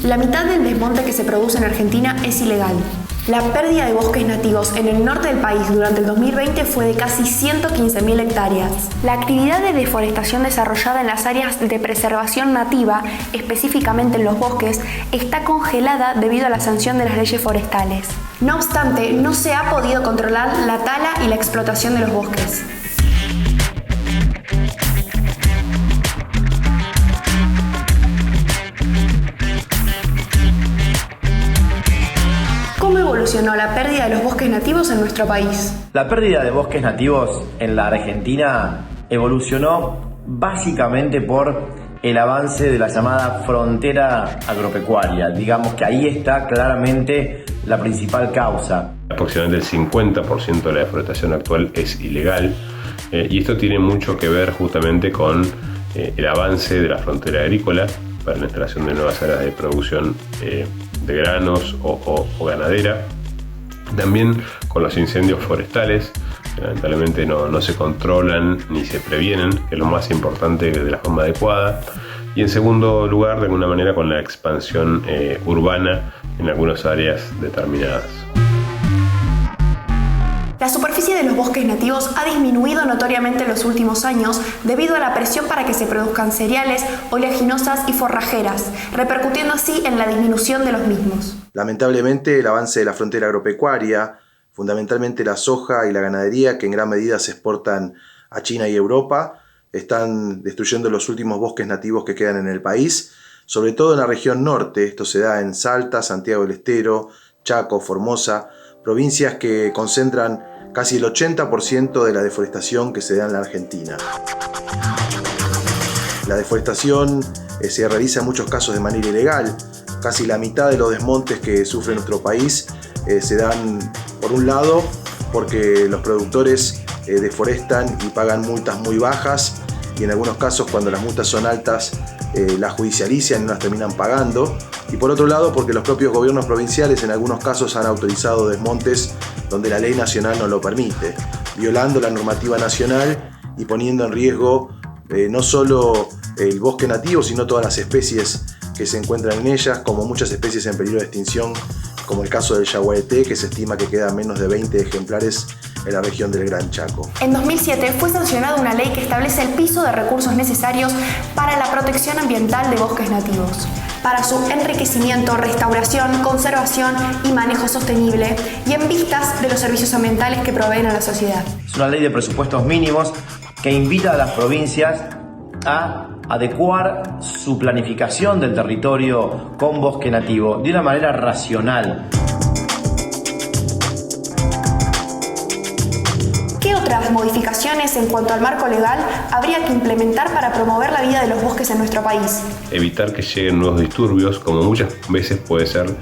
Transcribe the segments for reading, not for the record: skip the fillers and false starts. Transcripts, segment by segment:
La mitad del desmonte que se produce en Argentina es ilegal. La pérdida de bosques nativos en el norte del país durante el 2020 fue de casi 115.000 hectáreas. La actividad de deforestación desarrollada en las áreas de preservación nativa, específicamente en los bosques, está congelada debido a la sanción de las leyes forestales. No obstante, no se ha podido controlar la tala y la explotación de los bosques. ¿Cómo evolucionó la pérdida de los bosques nativos en nuestro país? La pérdida de bosques nativos en la Argentina evolucionó básicamente por el avance de la llamada frontera agropecuaria. Digamos que ahí está claramente la principal causa. Aproximadamente el 50% de la deforestación actual es ilegal y esto tiene mucho que ver justamente con el avance de la frontera agrícola para la instalación de nuevas áreas de producción de granos o ganadera. También con los incendios forestales, que lamentablemente no se controlan ni se previenen, que es lo más importante, de la forma adecuada. Y en segundo lugar, de alguna manera, con la expansión urbana en algunas áreas determinadas. La superficie de los bosques nativos ha disminuido notoriamente en los últimos años debido a la presión para que se produzcan cereales, oleaginosas y forrajeras, repercutiendo así en la disminución de los mismos. Lamentablemente, el avance de la frontera agropecuaria, fundamentalmente la soja y la ganadería, que en gran medida se exportan a China y Europa, están destruyendo los últimos bosques nativos que quedan en el país, sobre todo en la región norte. Esto se da en Salta, Santiago del Estero, Chaco, Formosa, provincias que concentran casi el 80% de la deforestación que se da en la Argentina. La deforestación se realiza en muchos casos de manera ilegal. Casi la mitad de los desmontes que sufre nuestro país se dan, por un lado, porque los productores deforestan y pagan multas muy bajas, y en algunos casos, cuando las multas son altas, las judicializan y no las terminan pagando. Y por otro lado, porque los propios gobiernos provinciales en algunos casos han autorizado desmontes donde la ley nacional no lo permite, violando la normativa nacional y poniendo en riesgo no solo el bosque nativo, sino todas las especies que se encuentran en ellas, como muchas especies en peligro de extinción, como el caso del yaguareté, que se estima que quedan menos de 20 ejemplares en la región del Gran Chaco. En 2007 fue sancionada una ley que establece el piso de recursos necesarios para la protección ambiental de bosques nativos, para su enriquecimiento, restauración, conservación y manejo sostenible, y en vistas de los servicios ambientales que proveen a la sociedad. Es una ley de presupuestos mínimos que invita a las provincias a adecuar su planificación del territorio con bosque nativo de una manera racional. ¿Qué otras modificaciones en cuanto al marco legal habría que implementar para promover la vida de los bosques en nuestro país? Evitar que lleguen nuevos disturbios, como muchas veces puede ser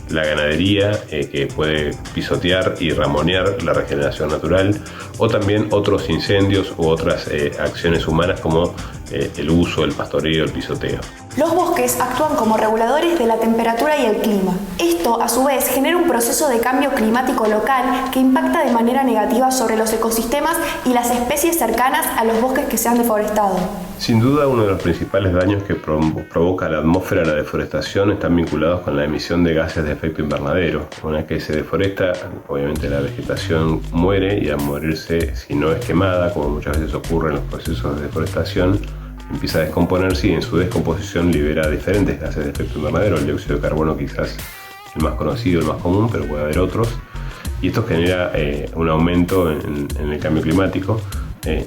la ganadería, que puede pisotear y ramonear la regeneración natural, o también otros incendios u otras acciones humanas como el uso, el pastoreo, el pisoteo. Los bosques actúan como reguladores de la temperatura y el clima. Esto, a su vez, genera un proceso de cambio climático local que impacta de manera negativa sobre los ecosistemas y las especies cercanas a los bosques que se han deforestado. Sin duda, uno de los principales daños que provoca la atmósfera la deforestación están vinculados con la emisión de gases de efecto invernadero. Una vez que se deforesta, obviamente la vegetación muere, y al morirse, si no es quemada, como muchas veces ocurre en los procesos de deforestación, empieza a descomponerse y en su descomposición libera diferentes gases de efecto invernadero. El dióxido de carbono quizás el más conocido, el más común, pero puede haber otros. Y esto genera un aumento en el cambio climático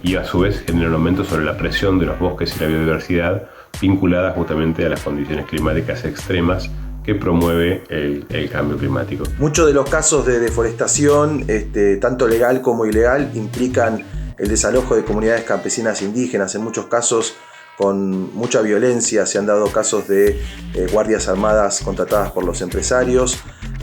y a su vez genera un aumento sobre la presión de los bosques y la biodiversidad vinculada justamente a las condiciones climáticas extremas que promueve el cambio climático. Muchos de los casos de deforestación, tanto legal como ilegal, implican el desalojo de comunidades campesinas indígenas. En muchos casos con mucha violencia. Se han dado casos de guardias armadas contratadas por los empresarios,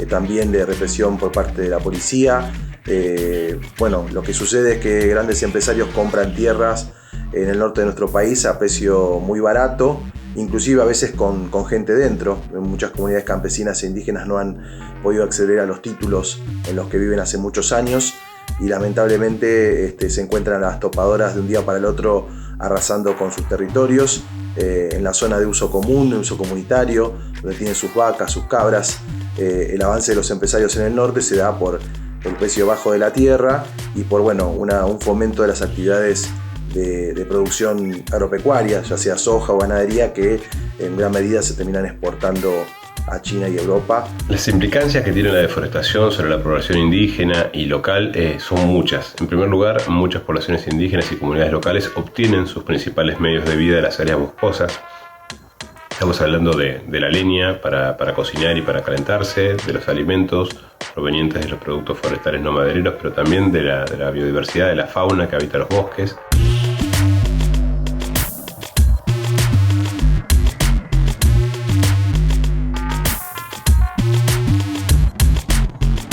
también de represión por parte de la policía. Lo que sucede es que grandes empresarios compran tierras en el norte de nuestro país a precio muy barato, inclusive a veces con gente dentro. Muchas comunidades campesinas e indígenas no han podido acceder a los títulos en los que viven hace muchos años, y lamentablemente se encuentran las topadoras de un día para el otro arrasando con sus territorios en la zona de uso común, de uso comunitario, donde tienen sus vacas, sus cabras. El avance de los empresarios en el norte se da por el precio bajo de la tierra y por un fomento de las actividades de producción agropecuaria, ya sea soja o ganadería, que en gran medida se terminan exportando a China y Europa. Las implicancias que tiene la deforestación sobre la población indígena y local son muchas. En primer lugar, muchas poblaciones indígenas y comunidades locales obtienen sus principales medios de vida de las áreas boscosas. Estamos hablando de la leña para cocinar y para calentarse, de los alimentos provenientes de los productos forestales no madereros, pero también de la biodiversidad, de la fauna que habita los bosques.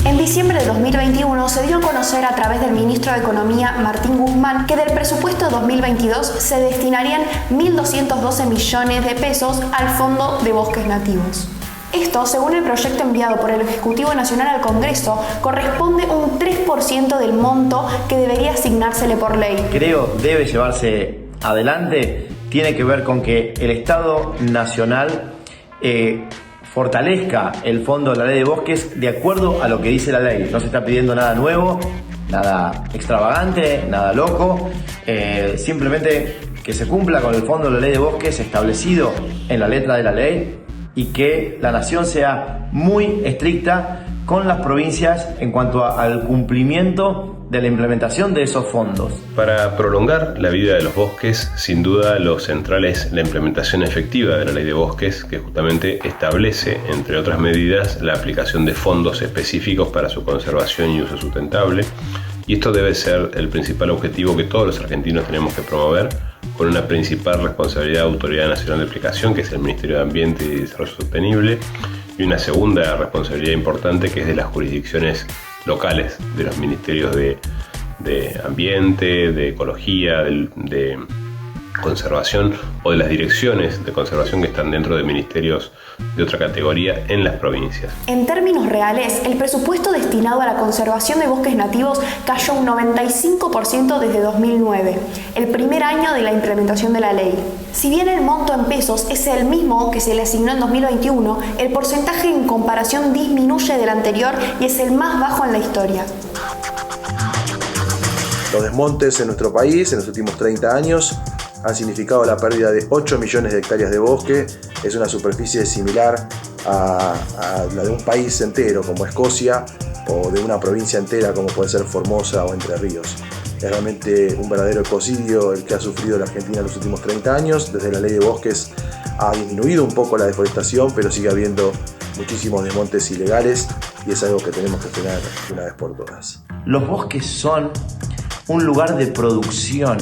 En diciembre de 2021 se dio a conocer a través del ministro de Economía, Martín Guzmán, que del presupuesto 2022 se destinarían 1.212 millones de pesos al Fondo de Bosques Nativos. Esto, según el proyecto enviado por el Ejecutivo Nacional al Congreso, corresponde un 3% del monto que debería asignársele por ley. Creo debe llevarse adelante, tiene que ver con que el Estado Nacional fortalezca el fondo de la ley de bosques de acuerdo a lo que dice la ley. No se está pidiendo nada nuevo, nada extravagante, nada loco, simplemente que se cumpla con el fondo de la ley de bosques establecido en la letra de la ley y que la nación sea muy estricta con las provincias en cuanto al cumplimiento de la implementación de esos fondos. Para prolongar la vida de los bosques, sin duda lo central es la implementación efectiva de la ley de bosques, que justamente establece, entre otras medidas, la aplicación de fondos específicos para su conservación y uso sustentable. Y esto debe ser el principal objetivo que todos los argentinos tenemos que promover, con una principal responsabilidad de Autoridad Nacional de Aplicación, que es el Ministerio de Ambiente y Desarrollo Sostenible, y una segunda responsabilidad importante que es de las jurisdicciones locales, de los ministerios de Ambiente, de Ecología, de Conservación o de las direcciones de conservación que están dentro de ministerios de otra categoría en las provincias. En términos reales, el presupuesto destinado a la conservación de bosques nativos cayó un 95% desde 2009, el primer año de la implementación de la ley. Si bien el monto en pesos es el mismo que se le asignó en 2021, el porcentaje en comparación disminuye del anterior y es el más bajo en la historia. Los desmontes en nuestro país en los últimos 30 años han significado la pérdida de 8 millones de hectáreas de bosque. Es una superficie similar a la de un país entero como Escocia o de una provincia entera como puede ser Formosa o Entre Ríos. Es realmente un verdadero ecocidio el que ha sufrido la Argentina en los últimos 30 años. Desde la ley de bosques ha disminuido un poco la deforestación, pero sigue habiendo muchísimos desmontes ilegales y es algo que tenemos que frenar de una vez por todas. Los bosques son un lugar de producción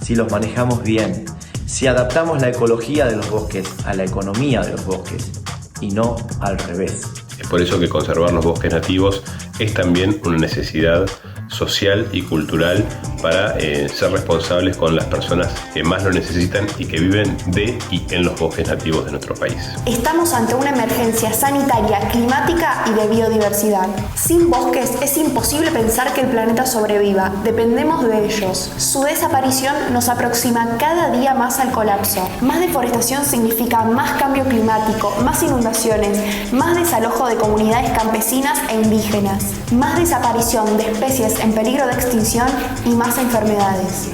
si los manejamos bien, si adaptamos la ecología de los bosques a la economía de los bosques y no al revés. Es por eso que conservar los bosques nativos es también una necesidad social y cultural para ser responsables con las personas que más lo necesitan y que viven de y en los bosques nativos de nuestro país. Estamos ante una emergencia sanitaria, climática y de biodiversidad. Sin bosques es imposible pensar que el planeta sobreviva. Dependemos de ellos. Su desaparición nos aproxima cada día más al colapso. Más deforestación significa más cambio climático, más inundaciones, más desalojo de comunidades campesinas e indígenas, más desaparición de especies en peligro de extinción y más enfermedades.